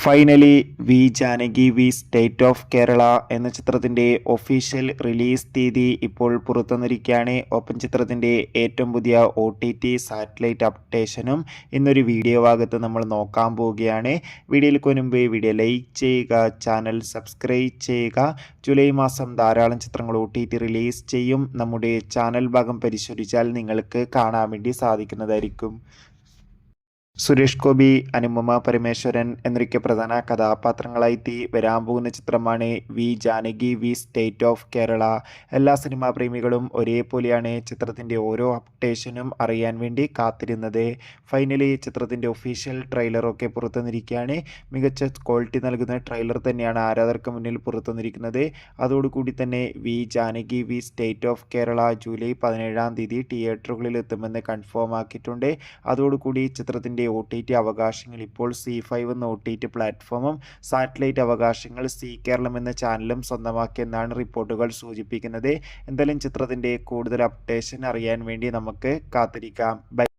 Finally V Janaki V state of Kerala എന്ന ചിത്രത്തിൻ്റെ official release തീയതി ഇപ്പോൾ പുറത്തുവന്നിരിക്കുകയാണ്. ഒപ്പം ചിത്രത്തിൻ്റെ ഏറ്റവും പുതിയ OTT സാറ്റലൈറ്റ് അപ്ഡേഷനും ഇന്നൊരു വീഡിയോ ഭാഗത്ത് നമ്മൾ നോക്കാൻ പോവുകയാണ്. വീഡിയോയിലേക്ക് മുൻപ് വീഡിയോ ലൈക്ക് ചെയ്യുക, ചാനൽ സബ്സ്ക്രൈബ് ചെയ്യുക. ജൂലൈ മാസം ധാരാളം ചിത്രങ്ങൾ OTT റിലീസ് ചെയ്യും. നമ്മുടെ ചാനൽ ഭാഗം പരിശോധിച്ചാൽ നിങ്ങൾക്ക് കാണാൻ വേണ്ടി സാധിക്കുന്നതായിരിക്കും. സുരേഷ് ഗോപി, അനുപമ പരമേശ്വരൻ എന്നൊക്കെ പ്രധാന കഥാപാത്രങ്ങളായി വരാൻ പോകുന്ന ചിത്രമാണ് V Janaki V state of Kerala. എല്ലാ സിനിമാ പ്രേമികളും ഒരേപോലെയാണ് ചിത്രത്തിൻ്റെ ഓരോ അപ്ഡേഷനും അറിയാൻ വേണ്ടി കാത്തിരുന്നത്. ഫൈനലി ചിത്രത്തിൻ്റെ ഒഫീഷ്യൽ ട്രെയിലറൊക്കെ പുറത്തുവന്നിരിക്കുകയാണ്. മികച്ച ക്വാളിറ്റി നൽകുന്ന ട്രെയിലർ തന്നെയാണ് ആരാധകർക്ക് മുന്നിൽ പുറത്തുവന്നിരിക്കുന്നത്. അതോടുകൂടി തന്നെ V Janaki V state of Kerala July 17-ാം തീയതി തിയേറ്ററുകളിൽ എത്തുമെന്ന് കൺഫേം ആക്കിയിട്ടുണ്ട്. അതോടുകൂടി ചിത്രത്തിൻ്റെ OTT അവകാശങ്ങൾ ഇപ്പോൾ C5 എന്ന OTT പ്ലാറ്റ്ഫോമും സാറ്റലൈറ്റ് അവകാശങ്ങൾ സി കേരളം എന്ന ചാനലും സ്വന്തമാക്കിയെന്നാണ് റിപ്പോർട്ടുകൾ സൂചിപ്പിക്കുന്നത്. എന്തായാലും ചിത്രത്തിൻ്റെ കൂടുതൽ അപ്ഡേഷൻ അറിയാൻ വേണ്ടി നമുക്ക് കാത്തിരിക്കാം.